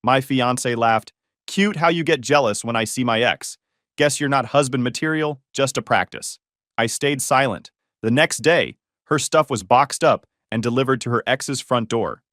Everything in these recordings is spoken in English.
My fiancé laughed. Cute how you get jealous when I see my ex. Guess you're not husband material, just a practice. I stayed silent. The next day, her stuff was boxed up and delivered to her ex's front door.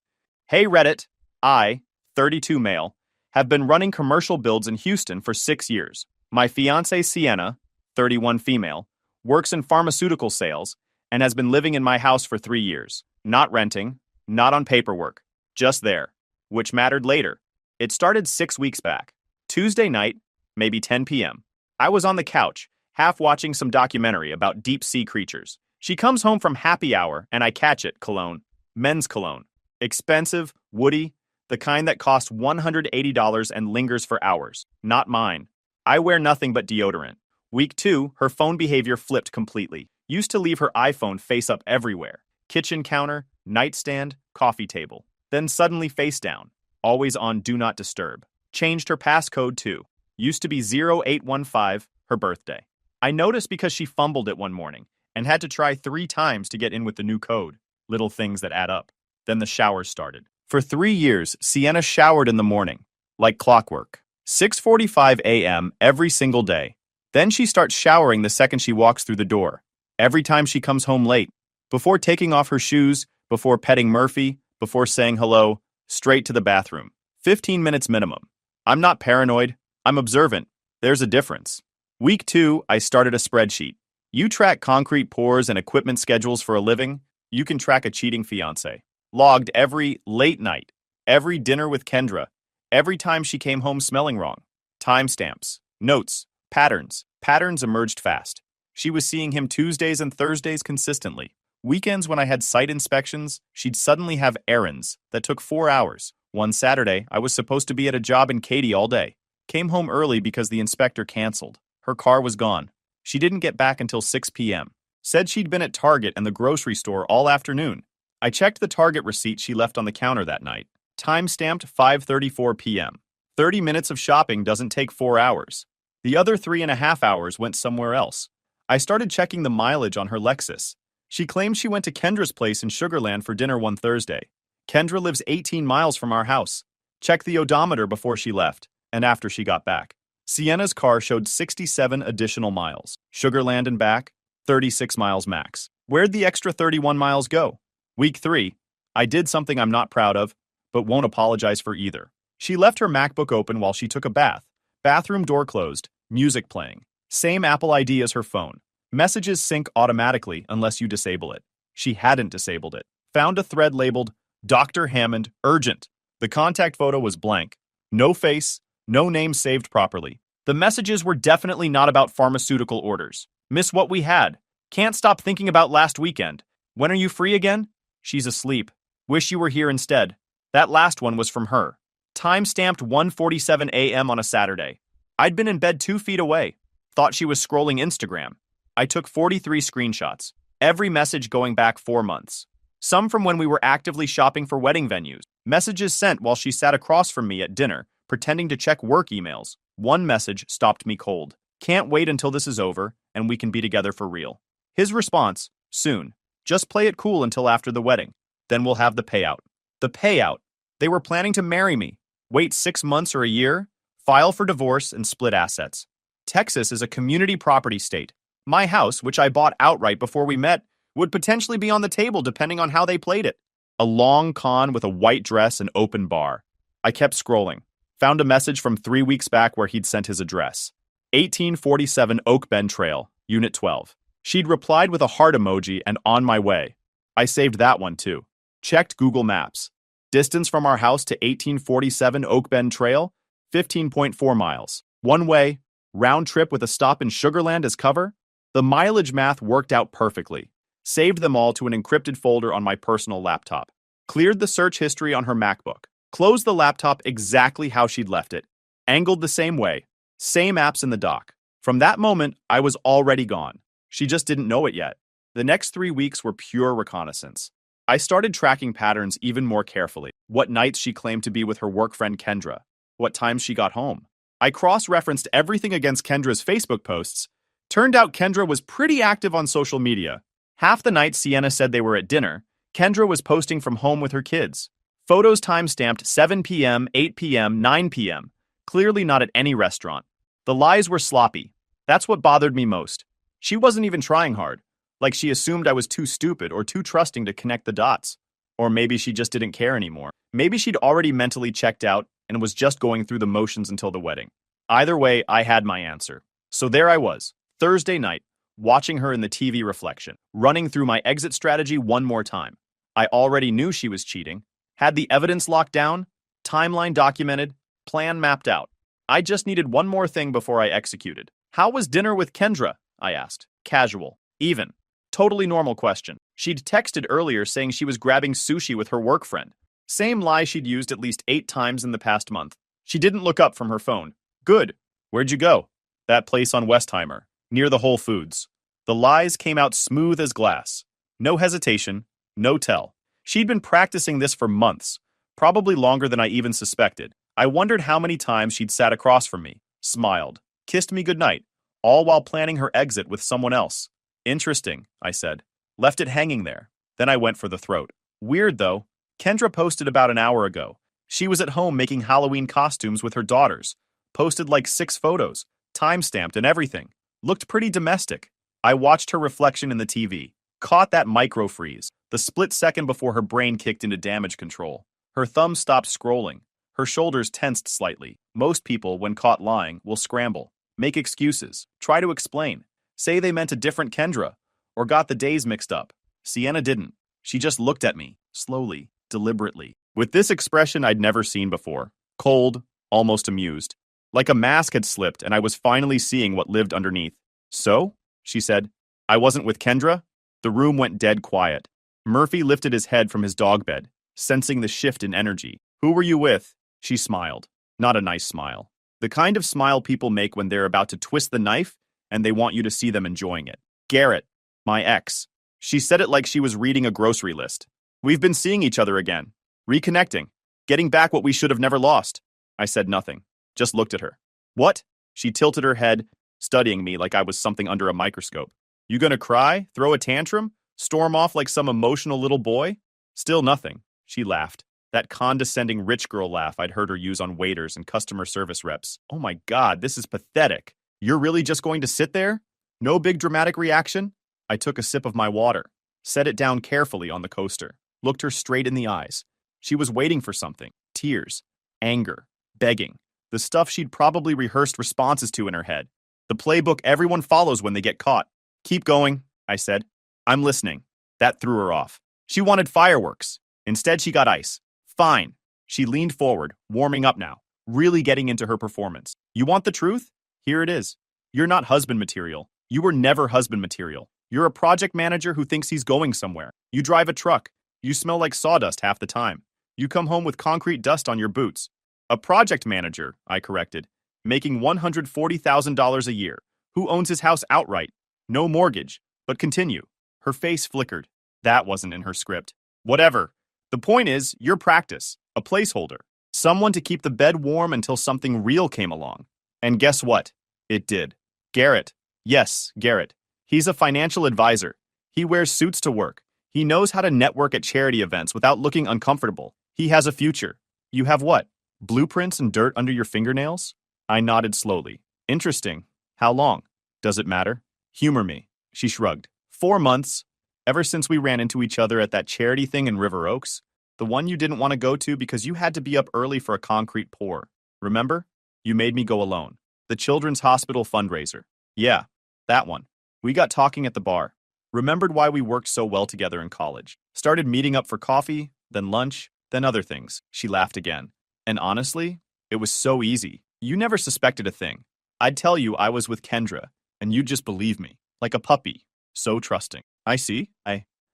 Hey Reddit, I, 32 male, have been running commercial builds in Houston for 6 years. My fiancée Sienna, 31 female, works in pharmaceutical sales and has been living in my house for 3 years. Not renting, not on paperwork, just there, which mattered later. It started 6 weeks back. Tuesday night, maybe 10 p.m. I was on the couch, half watching some documentary about deep-sea creatures. She comes home from happy hour and I catch it, cologne. Men's cologne. Expensive, woody, the kind that costs $180 and lingers for hours. Not mine. I wear nothing but deodorant. Week 2, her phone behavior flipped completely. Used to leave her iPhone face up everywhere. Kitchen counter, nightstand, coffee table. Then suddenly face down. Always on Do Not Disturb. Changed her passcode too. Used to be 0815, her birthday. I noticed because she fumbled it one morning and had to try 3 times to get in with the new code. Little things that add up. Then the showers started. For 3 years, Sienna showered in the morning, like clockwork. 6:45 a.m. every single day. Then she starts showering the second she walks through the door. Every time she comes home late. Before taking off her shoes, before petting Murphy, before saying hello, straight to the bathroom. 15 minutes minimum. I'm not paranoid. I'm observant. There's a difference. Week 2, I started a spreadsheet. You track concrete pours and equipment schedules for a living, you can track a cheating fiancé. Logged every late night, every dinner with Kendra, every time she came home smelling wrong. Timestamps, notes, patterns. Patterns emerged fast. She was seeing him Tuesdays and Thursdays consistently. Weekends when I had site inspections, she'd suddenly have errands that took 4 hours. One Saturday, I was supposed to be at a job in Katy all day. Came home early because the inspector canceled. Her car was gone. She didn't get back until 6 p.m. Said she'd been at Target and the grocery store all afternoon. I checked the Target receipt she left on the counter that night. Time-stamped 5:34 p.m. 30 minutes of shopping doesn't take 4 hours. The other 3.5 hours went somewhere else. I started checking the mileage on her Lexus. She claimed she went to Kendra's place in Sugarland for dinner one Thursday. Kendra lives 18 miles from our house. Checked the odometer before she left and after she got back. Sienna's car showed 67 additional miles. Sugarland and back, 36 miles max. Where'd the extra 31 miles go? Week 3, I did something I'm not proud of, but won't apologize for either. She left her MacBook open while she took a bath. Bathroom door closed, music playing. Same Apple ID as her phone. Messages sync automatically unless you disable it. She hadn't disabled it. Found a thread labeled, Dr. Hammond, urgent. The contact photo was blank. No face, no name saved properly. The messages were definitely not about pharmaceutical orders. Miss what we had. Can't stop thinking about last weekend. When are you free again? She's asleep. Wish you were here instead. That last one was from her. Time-stamped 1:47 a.m. on a Saturday. I'd been in bed 2 feet away. Thought she was scrolling Instagram. I took 43 screenshots. Every message going back 4 months. Some from when we were actively shopping for wedding venues. Messages sent while she sat across from me at dinner, pretending to check work emails. One message stopped me cold. Can't wait until this is over and we can be together for real. His response, soon. Just play it cool until after the wedding. Then we'll have the payout. The payout. They were planning to marry me. Wait 6 months or a year. File for divorce and split assets. Texas is a community property state. My house, which I bought outright before we met, would potentially be on the table depending on how they played it. A long con with a white dress and open bar. I kept scrolling. Found a message from 3 weeks back where he'd sent his address. 1847 Oak Bend Trail, Unit 12. She'd replied with a heart emoji and on my way. I saved that one too. Checked Google Maps. Distance from our house to 1847 Oak Bend Trail, 15.4 miles. One way, round trip with a stop in Sugarland as cover. The mileage math worked out perfectly. Saved them all to an encrypted folder on my personal laptop. Cleared the search history on her MacBook. Closed the laptop exactly how she'd left it. Angled the same way. Same apps in the dock. From that moment, I was already gone. She just didn't know it yet. The next 3 weeks were pure reconnaissance. I started tracking patterns even more carefully. What nights she claimed to be with her work friend Kendra. What times she got home. I cross-referenced everything against Kendra's Facebook posts. Turned out Kendra was pretty active on social media. Half the nights Sienna said they were at dinner, Kendra was posting from home with her kids. Photos time-stamped 7 p.m., 8 p.m., 9 p.m. Clearly not at any restaurant. The lies were sloppy. That's what bothered me most. She wasn't even trying hard. Like she assumed I was too stupid or too trusting to connect the dots. Or maybe she just didn't care anymore. Maybe she'd already mentally checked out and was just going through the motions until the wedding. Either way, I had my answer. So there I was, Thursday night, watching her in the TV reflection, running through my exit strategy one more time. I already knew she was cheating, had the evidence locked down, timeline documented, plan mapped out. I just needed one more thing before I executed. How was dinner with Kendra? I asked. Casual. Even. Totally normal question. She'd texted earlier saying she was grabbing sushi with her work friend. Same lie she'd used at least 8 times in the past month. She didn't look up from her phone. Good. Where'd you go? That place on Westheimer, near the Whole Foods. The lies came out smooth as glass. No hesitation, no tell. She'd been practicing this for months, probably longer than I even suspected. I wondered how many times she'd sat across from me, smiled, kissed me goodnight, all while planning her exit with someone else. Interesting, I said. Left it hanging there. Then I went for the throat. Weird, though. Kendra posted about an hour ago. She was at home making Halloween costumes with her daughters. Posted like 6 photos, time-stamped and everything. Looked pretty domestic. I watched her reflection in the TV. Caught that micro-freeze, the split second before her brain kicked into damage control. Her thumb stopped scrolling. Her shoulders tensed slightly. Most people, when caught lying, will scramble, make excuses, try to explain, say they meant a different Kendra, or got the days mixed up. Sienna didn't. She just looked at me, slowly, deliberately, with this expression I'd never seen before. Cold, almost amused. Like a mask had slipped and I was finally seeing what lived underneath. So? She said. I wasn't with Kendra? The room went dead quiet. Murphy lifted his head from his dog bed, sensing the shift in energy. Who were you with? She smiled. Not a nice smile. The kind of smile people make when they're about to twist the knife and they want you to see them enjoying it. Garrett, my ex. She said it like she was reading a grocery list. We've been seeing each other again. Reconnecting. Getting back what we should have never lost. I said nothing. Just looked at her. What? She tilted her head, studying me like I was something under a microscope. You gonna cry? Throw a tantrum? Storm off like some emotional little boy? Still nothing. She laughed. That condescending rich girl laugh I'd heard her use on waiters and customer service reps. Oh my God, this is pathetic. You're really just going to sit there? No big dramatic reaction? I took a sip of my water, set it down carefully on the coaster, looked her straight in the eyes. She was waiting for something. Tears, anger, begging. The stuff she'd probably rehearsed responses to in her head. The playbook everyone follows when they get caught. Keep going, I said. I'm listening. That threw her off. She wanted fireworks. Instead, she got ice. Fine. She leaned forward, warming up now, really getting into her performance. You want the truth? Here it is. You're not husband material. You were never husband material. You're a project manager who thinks he's going somewhere. You drive a truck. You smell like sawdust half the time. You come home with concrete dust on your boots. A project manager, I corrected, making $140,000 a year, who owns his house outright. No mortgage. But continue. Her face flickered. That wasn't in her script. Whatever. The point is, your practice, a placeholder, someone to keep the bed warm until something real came along. And guess what? It did. Garrett. Yes, Garrett. He's a financial advisor. He wears suits to work. He knows how to network at charity events without looking uncomfortable. He has a future. You have what? Blueprints and dirt under your fingernails? I nodded slowly. Interesting. How long? Does it matter? Humor me. She shrugged. 4 months. Ever since we ran into each other at that charity thing in River Oaks, the one you didn't want to go to because you had to be up early for a concrete pour. Remember? You made me go alone. The Children's Hospital fundraiser. Yeah, that one. We got talking at the bar. Remembered why we worked so well together in college. Started meeting up for coffee, then lunch, then other things. She laughed again. And honestly, it was so easy. You never suspected a thing. I'd tell you I was with Kendra, and you'd just believe me. Like a puppy. So trusting. I see.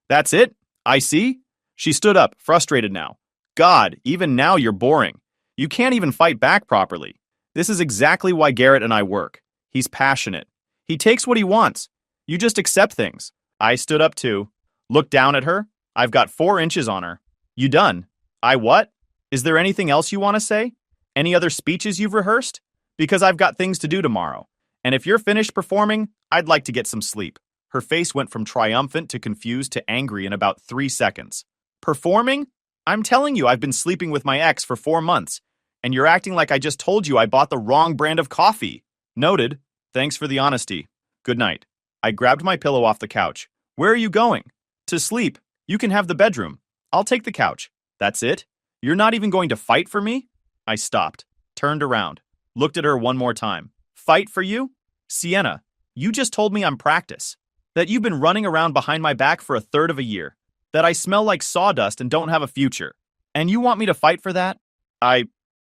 That's it? I see? She stood up, frustrated now. God, even now you're boring. You can't even fight back properly. This is exactly why Garrett and I work. He's passionate. He takes what he wants. You just accept things. I stood up too. Looked down at her. I've got 4 inches on her. You done? I what? Is there anything else you want to say? Any other speeches you've rehearsed? Because I've got things to do tomorrow. And if you're finished performing, I'd like to get some sleep. Her face went from triumphant to confused to angry in about 3 seconds. Performing? I'm telling you, I've been sleeping with my ex for 4 months, and you're acting like I just told you I bought the wrong brand of coffee. Noted. Thanks for the honesty. Good night. I grabbed my pillow off the couch. Where are you going? To sleep. You can have the bedroom. I'll take the couch. That's it? You're not even going to fight for me? I stopped, turned around, looked at her one more time. Fight for you? Sienna, you just told me I'm practice. That you've been running around behind my back for a third of a year. That I smell like sawdust and don't have a future. And you want me to fight for that?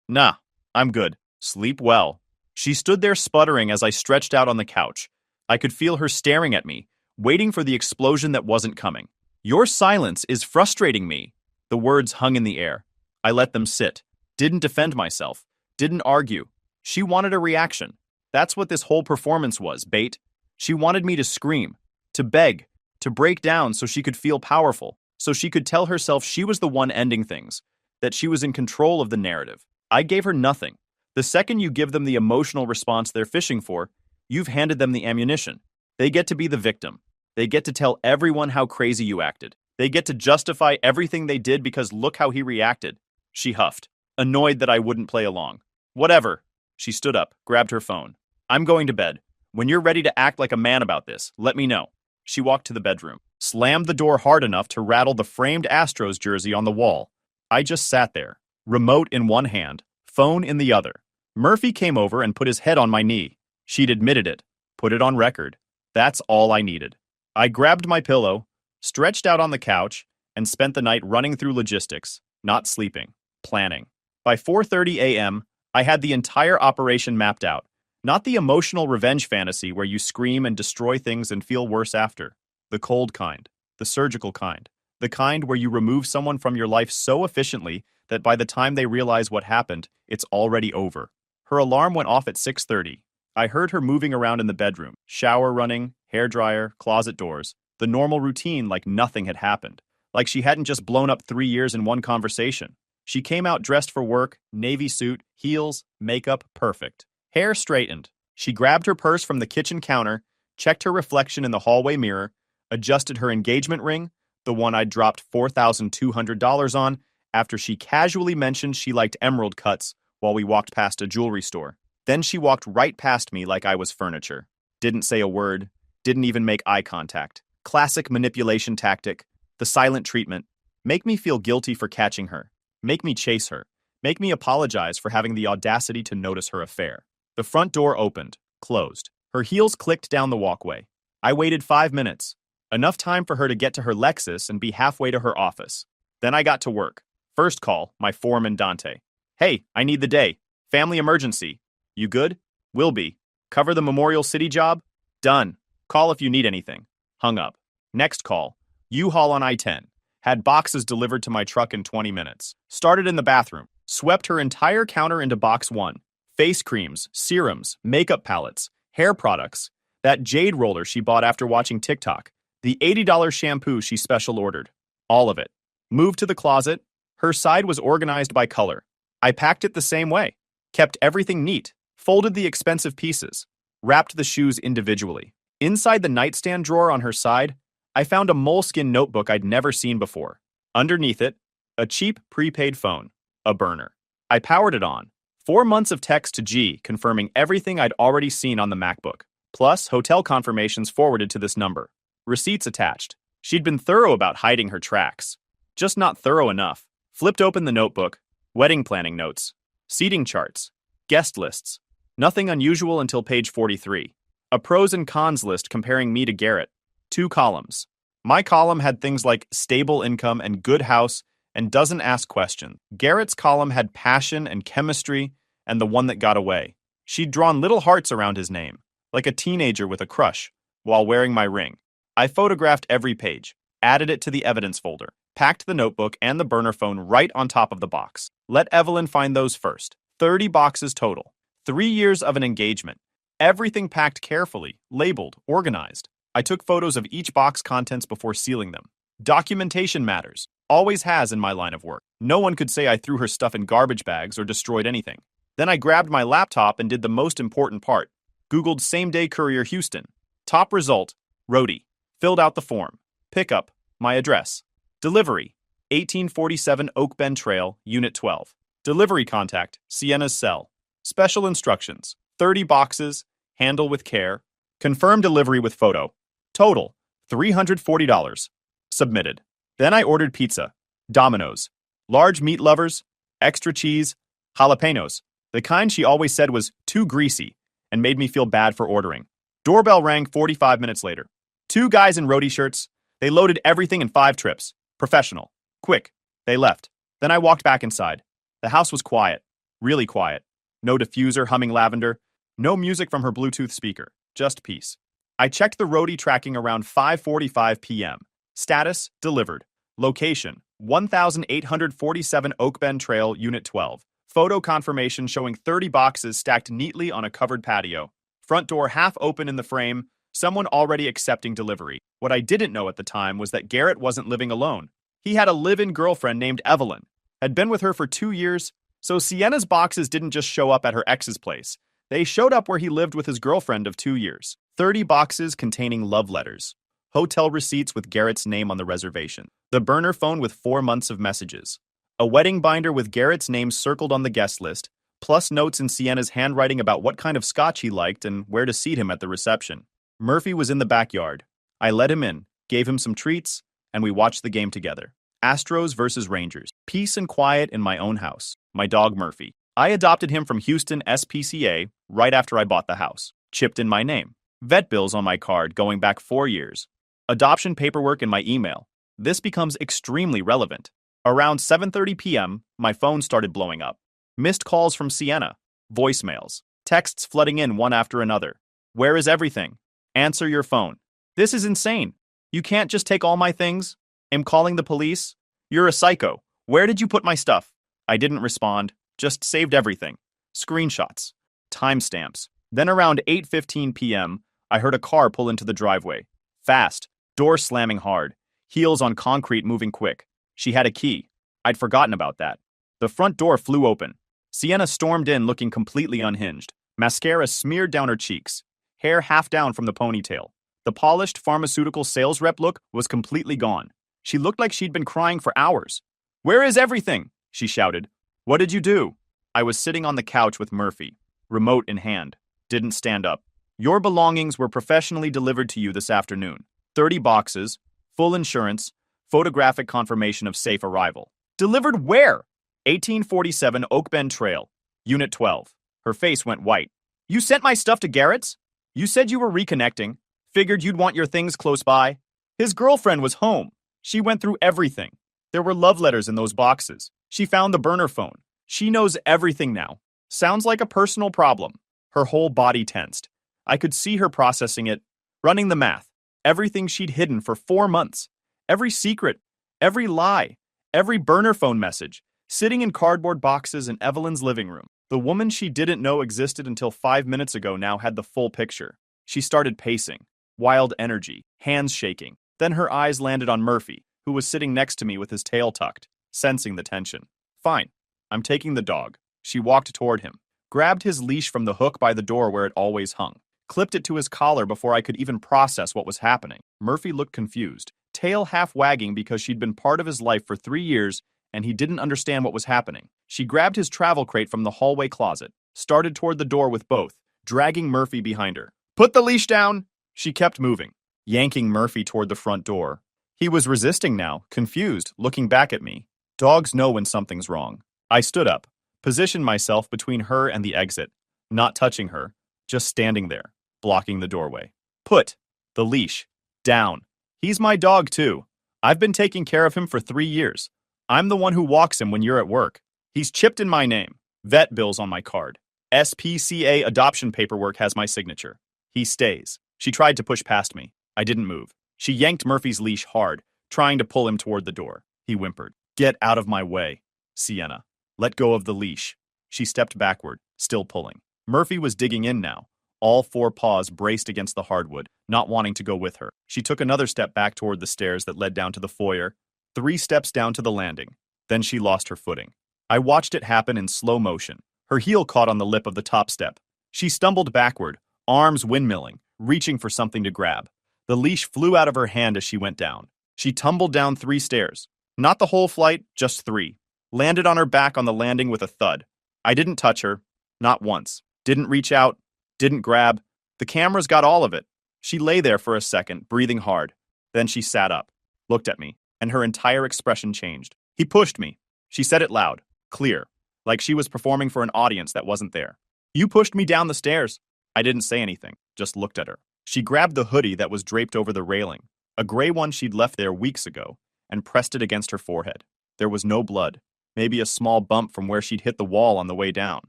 Nah, I'm good. Sleep well. She stood there sputtering as I stretched out on the couch. I could feel her staring at me, waiting for the explosion that wasn't coming. Your silence is frustrating me. The words hung in the air. I let them sit. Didn't defend myself. Didn't argue. She wanted a reaction. That's what this whole performance was, bait. She wanted me to scream, to beg, to break down so she could feel powerful, so she could tell herself she was the one ending things, that she was in control of the narrative. I gave her nothing. The second you give them the emotional response they're fishing for, you've handed them the ammunition. They get to be the victim. They get to tell everyone how crazy you acted. They get to justify everything they did because look how he reacted. She huffed, annoyed that I wouldn't play along. Whatever. She stood up, grabbed her phone. I'm going to bed. When you're ready to act like a man about this, let me know. She walked to the bedroom, slammed the door hard enough to rattle the framed Astros jersey on the wall. I just sat there, remote in one hand, phone in the other. Murphy came over and put his head on my knee. She'd admitted it, put it on record. That's all I needed. I grabbed my pillow, stretched out on the couch, and spent the night running through logistics, not sleeping, planning. By 4:30 a.m., I had the entire operation mapped out. Not the emotional revenge fantasy where you scream and destroy things and feel worse after. The cold kind, the surgical kind, the kind where you remove someone from your life so efficiently that by the time they realize what happened, it's already over. Her alarm went off at 6:30. I heard her moving around in the bedroom, shower running, hairdryer, closet doors, the normal routine like nothing had happened, like she hadn't just blown up 3 years in one conversation. She came out dressed for work, navy suit, heels, makeup, perfect. Hair straightened. She grabbed her purse from the kitchen counter, checked her reflection in the hallway mirror, adjusted her engagement ring, the one I'd dropped $4,200 on, after she casually mentioned she liked emerald cuts while we walked past a jewelry store. Then she walked right past me like I was furniture. Didn't say a word, didn't even make eye contact. Classic manipulation tactic, the silent treatment. Make me feel guilty for catching her. Make me chase her. Make me apologize for having the audacity to notice her affair. The front door opened, closed. Her heels clicked down the walkway. I waited 5 minutes. Enough time for her to get to her Lexus and be halfway to her office. Then I got to work. First call, my foreman Dante. Hey, I need the day. Family emergency. You good? Will be. Cover the Memorial City job? Done. Call if you need anything. Hung up. Next call. U-Haul on I-10. Had boxes delivered to my truck in 20 minutes. Started in the bathroom. Swept her entire counter into box 1. Face creams, serums, makeup palettes, hair products. That jade roller she bought after watching TikTok. The $80 shampoo she special ordered. All of it. Moved to the closet. Her side was organized by color. I packed it the same way. Kept everything neat. Folded the expensive pieces. Wrapped the shoes individually. Inside the nightstand drawer on her side, I found a moleskin notebook I'd never seen before. Underneath it, a cheap prepaid phone. A burner. I powered it on. 4 months of text to G confirming everything I'd already seen on the MacBook. Plus, hotel confirmations forwarded to this number. Receipts attached. She'd been thorough about hiding her tracks. Just not thorough enough. Flipped open the notebook. Wedding planning notes. Seating charts. Guest lists. Nothing unusual until page 43. A pros and cons list comparing me to Garrett. 2 columns. My column had things like stable income and good house and doesn't ask questions. Garrett's column had passion and chemistry and the one that got away. She'd drawn little hearts around his name, like a teenager with a crush, while wearing my ring. I photographed every page, added it to the evidence folder, packed the notebook and the burner phone right on top of the box. Let Evelyn find those first. 30 boxes total. 3 years of an engagement. Everything packed carefully, labeled, organized. I took photos of each box contents before sealing them. Documentation matters. Always has in my line of work. No one could say I threw her stuff in garbage bags or destroyed anything. Then I grabbed my laptop and did the most important part. Googled same-day courier Houston. Top result, roadie. Filled out the form. Pickup, my address. Delivery, 1847 Oak Bend Trail, Unit 12. Delivery contact, Sienna's cell. Special instructions, 30 boxes, handle with care. Confirm delivery with photo. Total, $340. Submitted. Then I ordered pizza. Domino's. Large meat lovers, extra cheese, jalapenos. The kind she always said was too greasy and made me feel bad for ordering. Doorbell rang 45 minutes later. Two guys in roadie shirts. They loaded everything in 5 trips. Professional. Quick. They left. Then I walked back inside. The house was quiet. Really quiet. No diffuser humming lavender. No music from her Bluetooth speaker. Just peace. I checked the roadie tracking around 5:45 p.m. Status, delivered. Location, 1847 Oak Bend Trail, Unit 12. Photo confirmation showing 30 boxes stacked neatly on a covered patio. Front door half open in the frame, someone already accepting delivery. What I didn't know at the time was that Garrett wasn't living alone. He had a live-in girlfriend named Evelyn, had been with her for 2 years, so Sienna's boxes didn't just show up at her ex's place. They showed up where he lived with his girlfriend of 2 years. 30 boxes containing love letters. Hotel receipts with Garrett's name on the reservation. The burner phone with 4 months of messages. A wedding binder with Garrett's name circled on the guest list, plus notes in Sienna's handwriting about what kind of scotch he liked and where to seat him at the reception. Murphy was in the backyard. I let him in, gave him some treats, and we watched the game together. Astros versus Rangers. Peace and quiet in my own house. My dog Murphy. I adopted him from Houston SPCA right after I bought the house. Chipped in my name. Vet bills on my card going back 4 years. Adoption paperwork in my email. This becomes extremely relevant. Around 7:30 p.m., my phone started blowing up. Missed calls from Sienna. Voicemails. Texts flooding in one after another. Where is everything? Answer your phone. This is insane. You can't just take all my things? Am calling the police? You're a psycho. Where did you put my stuff? I didn't respond. Just saved everything. Screenshots. Timestamps. Then around 8:15 p.m., I heard a car pull into the driveway. Fast. Door slamming hard. Heels on concrete moving quick. She had a key. I'd forgotten about that. The front door flew open. Sienna stormed in looking completely unhinged. Mascara smeared down her cheeks. Hair half down from the ponytail. The polished pharmaceutical sales rep look was completely gone. She looked like she'd been crying for hours. Where is everything? She shouted. What did you do? I was sitting on the couch with Murphy, remote in hand. Didn't stand up. Your belongings were professionally delivered to you this afternoon. 30 boxes, full insurance, photographic confirmation of safe arrival. Delivered where? 1847 Oak Bend Trail, Unit 12. Her face went white. You sent my stuff to Garrett's? You said you were reconnecting. Figured you'd want your things close by. His girlfriend was home. She went through everything. There were love letters in those boxes. She found the burner phone. She knows everything now. Sounds like a personal problem. Her whole body tensed. I could see her processing it, running the math. Everything she'd hidden for 4 months. Every secret, every lie, every burner phone message, sitting in cardboard boxes in Evelyn's living room. The woman she didn't know existed until 5 minutes ago now had the full picture. She started pacing. Wild energy, hands shaking. Then her eyes landed on Murphy, who was sitting next to me with his tail tucked, sensing the tension. Fine, I'm taking the dog. She walked toward him, grabbed his leash from the hook by the door where it always hung, clipped it to his collar before I could even process what was happening. Murphy looked confused, tail half wagging because she'd been part of his life for 3 years and he didn't understand what was happening. She grabbed his travel crate from the hallway closet, started toward the door with both, dragging Murphy behind her. Put the leash down! She kept moving, yanking Murphy toward the front door. He was resisting now, confused, looking back at me. Dogs know when something's wrong. I stood up, positioned myself between her and the exit, not touching her, just standing there, blocking the doorway. Put the leash down. He's my dog too. I've been taking care of him for 3 years. I'm the one who walks him when you're at work. He's chipped in my name. Vet bills on my card. SPCA adoption paperwork has my signature. He stays. She tried to push past me. I didn't move. She yanked Murphy's leash hard, trying to pull him toward the door. He whimpered. Get out of my way, Sienna. Let go of the leash. She stepped backward, still pulling. Murphy was digging in now, all 4 paws braced against the hardwood, not wanting to go with her. She took another step back toward the stairs that led down to the foyer, 3 steps down to the landing. Then she lost her footing. I watched it happen in slow motion. Her heel caught on the lip of the top step. She stumbled backward, arms windmilling, reaching for something to grab. The leash flew out of her hand as she went down. She tumbled down 3 stairs, Not the whole flight, just 3. Landed on her back on the landing with a thud. I didn't touch her. Not once. Didn't reach out. Didn't grab. The cameras got all of it. She lay there for a second, breathing hard. Then she sat up, looked at me, and her entire expression changed. He pushed me. She said it loud, clear, like she was performing for an audience that wasn't there. You pushed me down the stairs. I didn't say anything, just looked at her. She grabbed the hoodie that was draped over the railing, a gray one she'd left there weeks ago, and pressed it against her forehead. There was no blood, maybe a small bump from where she'd hit the wall on the way down.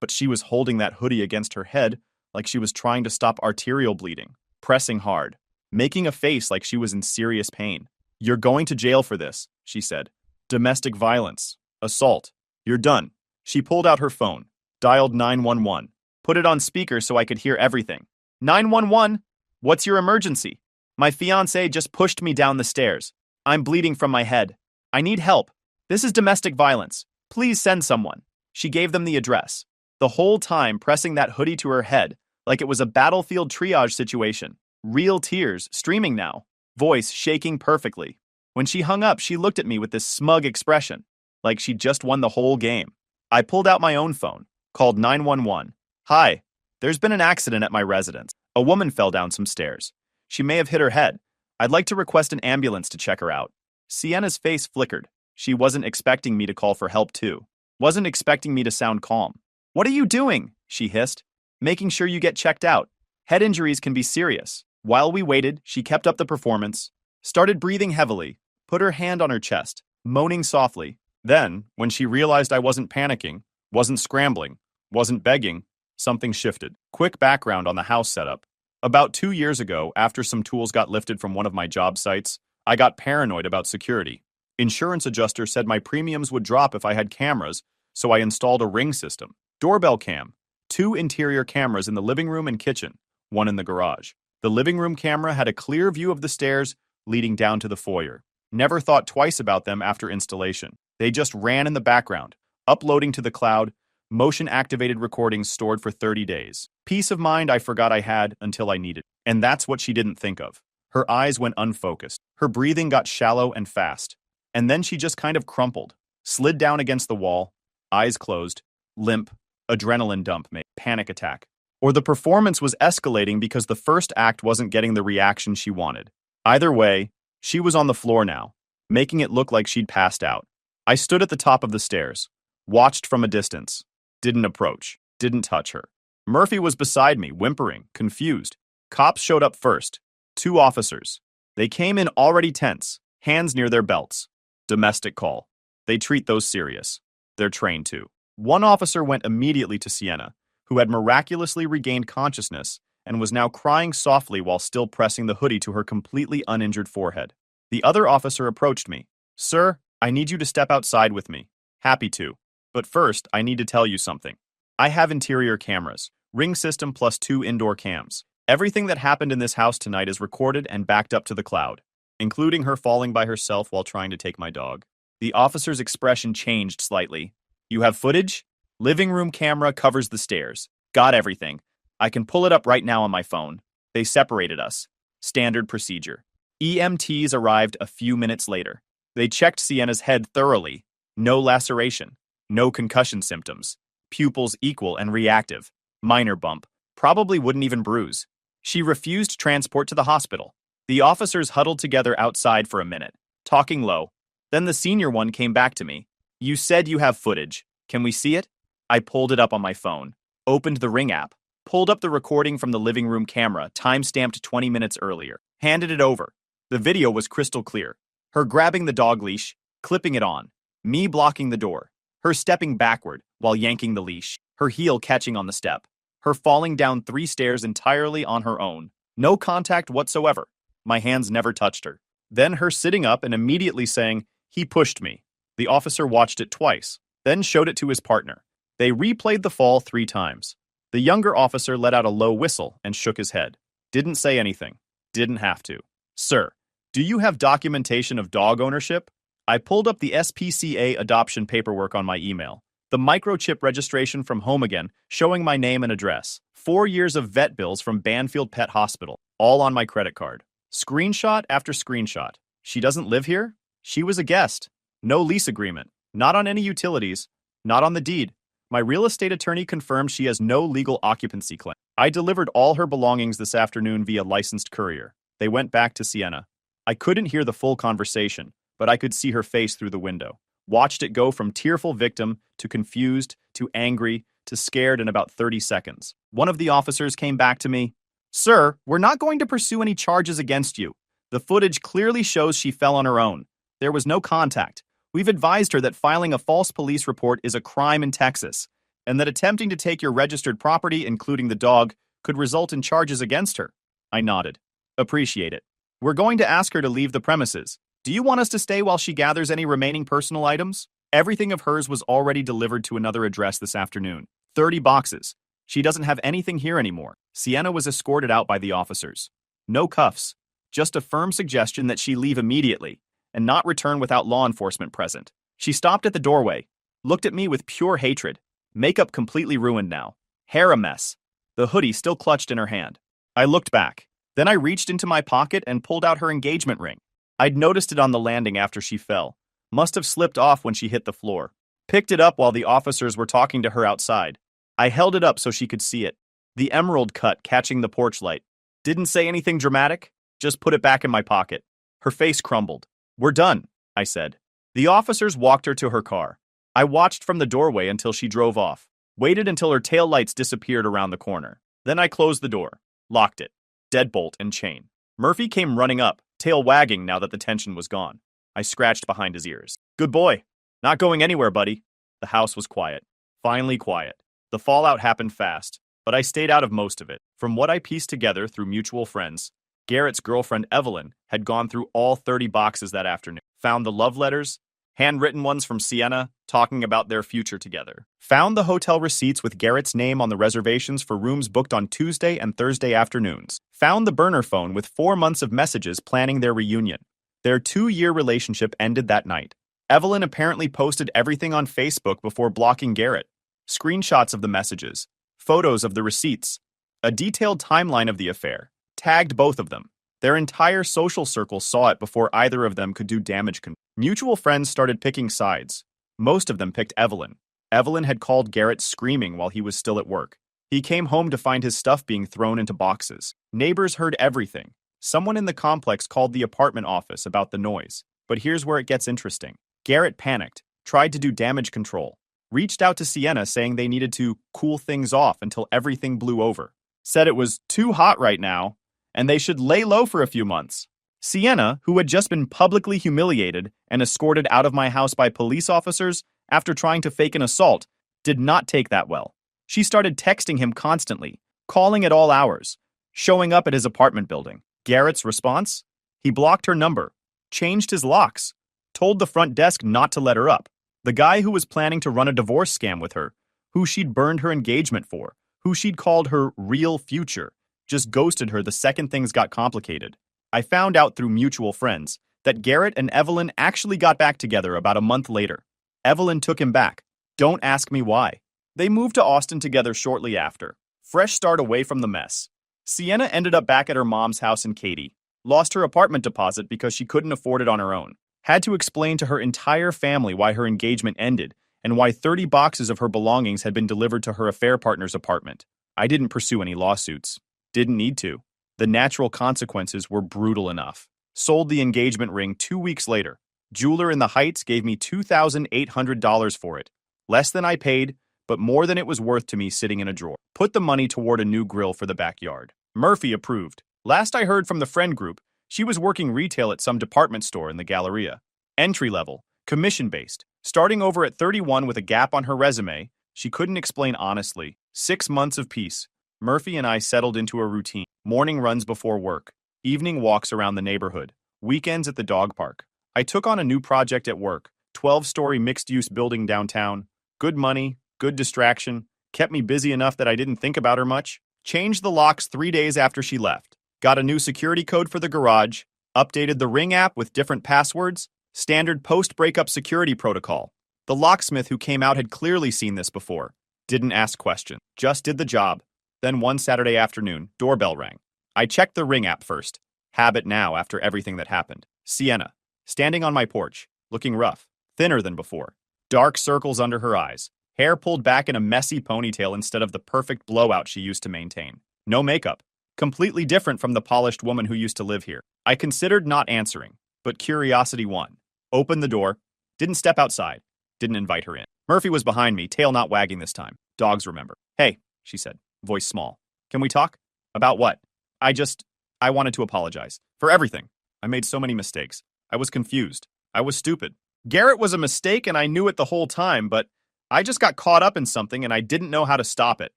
But she was holding that hoodie against her head like she was trying to stop arterial bleeding, pressing hard, making a face like she was in serious pain. You're going to jail for this, she said. Domestic violence. Assault. You're done. She pulled out her phone, dialed 911, put it on speaker so I could hear everything. 911? What's your emergency? My fiancé just pushed me down the stairs. I'm bleeding from my head. I need help. This is domestic violence. Please send someone. She gave them the address, the whole time pressing that hoodie to her head like it was a battlefield triage situation. Real tears streaming now, voice shaking perfectly. When she hung up, she looked at me with this smug expression, like she'd just won the whole game. I pulled out my own phone, called 911. Hi, there's been an accident at my residence. A woman fell down some stairs. She may have hit her head. I'd like to request an ambulance to check her out. Sienna's face flickered. She wasn't expecting me to call for help too. Wasn't expecting me to sound calm. What are you doing? She hissed. Making sure you get checked out. Head injuries can be serious. While we waited, she kept up the performance, started breathing heavily, put her hand on her chest, moaning softly. Then, when she realized I wasn't panicking, wasn't scrambling, wasn't begging, something shifted. Quick background on the house setup. About 2 years ago, after some tools got lifted from one of my job sites, I got paranoid about security. Insurance adjuster said my premiums would drop if I had cameras, so I installed a ring system. Doorbell cam. 2 interior cameras in the living room and kitchen, 1 in the garage. The living room camera had a clear view of the stairs leading down to the foyer. Never thought twice about them after installation. They just ran in the background, uploading to the cloud, motion-activated recordings stored for 30 days. Peace of mind I forgot I had until I needed. And that's what she didn't think of. Her eyes went unfocused. Her breathing got shallow and fast. And then she just kind of crumpled, slid down against the wall, eyes closed, limp, adrenaline dump, panic attack. Or the performance was escalating because the first act wasn't getting the reaction she wanted. Either way, she was on the floor now, making it look like she'd passed out. I stood at the top of the stairs, watched from a distance, didn't approach, didn't touch her. Murphy was beside me, whimpering, confused. Cops showed up first, 2 officers. They came in already tense, hands near their belts. Domestic call. They treat those serious. They're trained to. One officer went immediately to Sienna, who had miraculously regained consciousness and was now crying softly while still pressing the hoodie to her completely uninjured forehead. The other officer approached me. Sir, I need you to step outside with me. Happy to. But first, I need to tell you something. I have interior cameras, ring system plus 2 indoor cams. Everything that happened in this house tonight is recorded and backed up to the cloud, including her falling by herself while trying to take my dog. The officer's expression changed slightly. You have footage? Living room camera covers the stairs. Got everything. I can pull it up right now on my phone. They separated us. Standard procedure. EMTs arrived a few minutes later. They checked Sienna's head thoroughly. No laceration. No concussion symptoms. Pupils equal and reactive. Minor bump. Probably wouldn't even bruise. She refused transport to the hospital. The officers huddled together outside for a minute, talking low. Then the senior one came back to me. You said you have footage. Can we see it? I pulled it up on my phone, opened the Ring app, pulled up the recording from the living room camera, time-stamped 20 minutes earlier, handed it over. The video was crystal clear. Her grabbing the dog leash, clipping it on, me blocking the door, her stepping backward while yanking the leash, her heel catching on the step, her falling down 3 stairs entirely on her own. No contact whatsoever. My hands never touched her. Then her sitting up and immediately saying, "He pushed me." The officer watched it twice, then showed it to his partner. They replayed the fall 3 times. The younger officer let out a low whistle and shook his head. Didn't say anything. Didn't have to. Sir, do you have documentation of dog ownership? I pulled up the SPCA adoption paperwork on my email. The microchip registration from home again, showing my name and address. 4 years of vet bills from Banfield Pet Hospital, all on my credit card. Screenshot after screenshot. She doesn't live here? She was a guest. No lease agreement. Not on any utilities. Not on the deed. My real estate attorney confirmed she has no legal occupancy claim. I delivered all her belongings this afternoon via licensed courier. They went back to Sienna. I couldn't hear the full conversation, but I could see her face through the window. Watched it go from tearful victim to confused to angry to scared in about 30 seconds. One of the officers came back to me. Sir, we're not going to pursue any charges against you. The footage clearly shows she fell on her own. There was no contact. We've advised her that filing a false police report is a crime in Texas, and that attempting to take your registered property, including the dog, could result in charges against her. I nodded. Appreciate it. We're going to ask her to leave the premises. Do you want us to stay while she gathers any remaining personal items? Everything of hers was already delivered to another address this afternoon. 30 boxes. She doesn't have anything here anymore. Sienna was escorted out by the officers. No cuffs. Just a firm suggestion that she leave immediately and not return without law enforcement present. She stopped at the doorway, looked at me with pure hatred. Makeup completely ruined now. Hair a mess. The hoodie still clutched in her hand. I looked back. Then I reached into my pocket and pulled out her engagement ring. I'd noticed it on the landing after she fell. Must have slipped off when she hit the floor. Picked it up while the officers were talking to her outside. I held it up so she could see it. The emerald cut catching the porch light. Didn't say anything dramatic, just put it back in my pocket. Her face crumbled. We're done, I said. The officers walked her to her car. I watched from the doorway until she drove off. Waited until her taillights disappeared around the corner. Then I closed the door. Locked it. Deadbolt and chain. Murphy came running up, tail wagging now that the tension was gone. I scratched behind his ears. Good boy. Not going anywhere, buddy. The house was quiet. Finally quiet. The fallout happened fast, but I stayed out of most of it. From what I pieced together through mutual friends, Garrett's girlfriend Evelyn had gone through all 30 boxes that afternoon. Found the love letters, handwritten ones from Sienna, talking about their future together. Found the hotel receipts with Garrett's name on the reservations for rooms booked on Tuesday and Thursday afternoons. Found the burner phone with 4 months of messages planning their reunion. Their 2-year relationship ended that night. Evelyn apparently posted everything on Facebook before blocking Garrett. Screenshots of the messages, photos of the receipts, a detailed timeline of the affair, tagged both of them. Their entire social circle saw it before either of them could do damage control. Mutual friends started picking sides. Most of them picked Evelyn. Evelyn had called Garrett screaming while he was still at work. He came home to find his stuff being thrown into boxes. Neighbors heard everything. Someone in the complex called the apartment office about the noise. But here's where it gets interesting. Garrett panicked, tried to do damage control, reached out to Sienna saying they needed to cool things off until everything blew over. Said it was too hot right now, and they should lay low for a few months. Sienna, who had just been publicly humiliated and escorted out of my house by police officers after trying to fake an assault, did not take that well. She started texting him constantly, calling at all hours, showing up at his apartment building. Garrett's response? He blocked her number, changed his locks, told the front desk not to let her up. The guy who was planning to run a divorce scam with her, who she'd burned her engagement for, who she'd called her real future, just ghosted her the second things got complicated. I found out through mutual friends that Garrett and Evelyn actually got back together about a month later. Evelyn took him back. Don't ask me why. They moved to Austin together shortly after. Fresh start away from the mess. Sienna ended up back at her mom's house in Katy. Lost her apartment deposit because she couldn't afford it on her own. Had to explain to her entire family why her engagement ended and why 30 boxes of her belongings had been delivered to her affair partner's apartment. I didn't pursue any lawsuits. Didn't need to. The natural consequences were brutal enough. Sold the engagement ring 2 weeks later. Jeweler in the Heights gave me $2,800 for it. Less than I paid, but more than it was worth to me sitting in a drawer. Put the money toward a new grill for the backyard. Murphy approved. Last I heard from the friend group, she was working retail at some department store in the Galleria. Entry level, commission-based. Starting over at 31 with a gap on her resume, she couldn't explain honestly. 6 months of peace. Murphy and I settled into a routine. Morning runs before work. Evening walks around the neighborhood. Weekends at the dog park. I took on a new project at work. 12-story mixed-use building downtown. Good money, good distraction. Kept me busy enough that I didn't think about her much. Changed the locks 3 days after she left. Got a new security code for the garage. Updated the Ring app with different passwords. Standard post-breakup security protocol. The locksmith who came out had clearly seen this before. Didn't ask questions. Just did the job. Then one Saturday afternoon, doorbell rang. I checked the Ring app first. Habit now after everything that happened. Sienna, standing on my porch, looking rough. thinner than before, dark circles under her eyes, hair pulled back in a messy ponytail instead of the perfect blowout she used to maintain. No makeup. Completely different from the polished woman who used to live here. I considered not answering, but curiosity won. Opened the door, didn't step outside, didn't invite her in. Murphy was behind me, tail not wagging this time. Dogs remember. Hey, she said, voice small. Can we talk? About what? I wanted to apologize. For everything. I made so many mistakes. I was confused. I was stupid. Garrett was a mistake and I knew it the whole time, but I just got caught up in something and I didn't know how to stop it.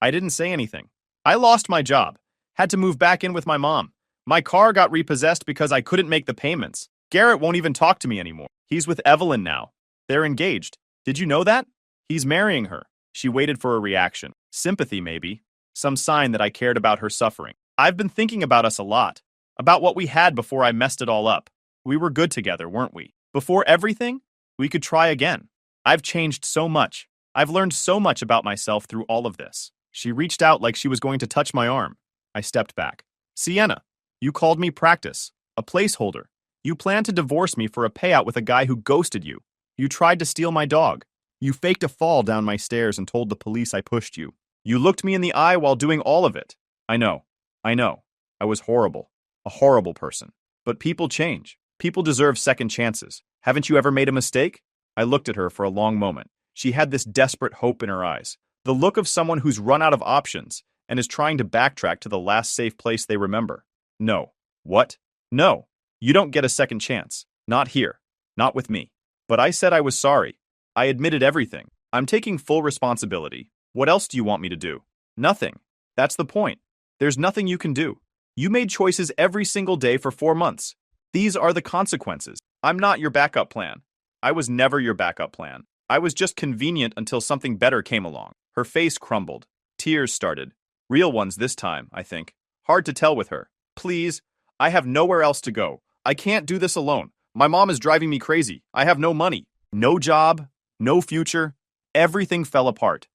I didn't say anything. I lost my job. Had to move back in with my mom. My car got repossessed because I couldn't make the payments. Garrett won't even talk to me anymore. He's with Evelyn now. They're engaged. Did you know that? He's marrying her. She waited for a reaction. Sympathy, maybe. Some sign that I cared about her suffering. I've been thinking about us a lot. About what we had before I messed it all up. We were good together, weren't we? Before everything, we could try again. I've changed so much. I've learned so much about myself through all of this. She reached out like she was going to touch my arm. I stepped back. Sienna, you called me practice. A placeholder. You planned to divorce me for a payout with a guy who ghosted you. You tried to steal my dog. You faked a fall down my stairs and told the police I pushed you. You looked me in the eye while doing all of it. I know. I was horrible. A horrible person. But people change. People deserve second chances. Haven't you ever made a mistake? I looked at her for a long moment. She had this desperate hope in her eyes. The look of someone who's run out of options and is trying to backtrack to the last safe place they remember. No. What? No. You don't get a second chance. Not here. Not with me. But I said I was sorry. I admitted everything. I'm taking full responsibility. What else do you want me to do? Nothing. That's the point. There's nothing you can do. You made choices every single day for 4 months. These are the consequences. I'm not your backup plan. I was never your backup plan. I was just convenient until something better came along. Her face crumbled. Tears started. Real ones this time, I think. Hard to tell with her. Please, I have nowhere else to go. I can't do this alone. My mom is driving me crazy. I have no money. No job. No future. Everything fell apart.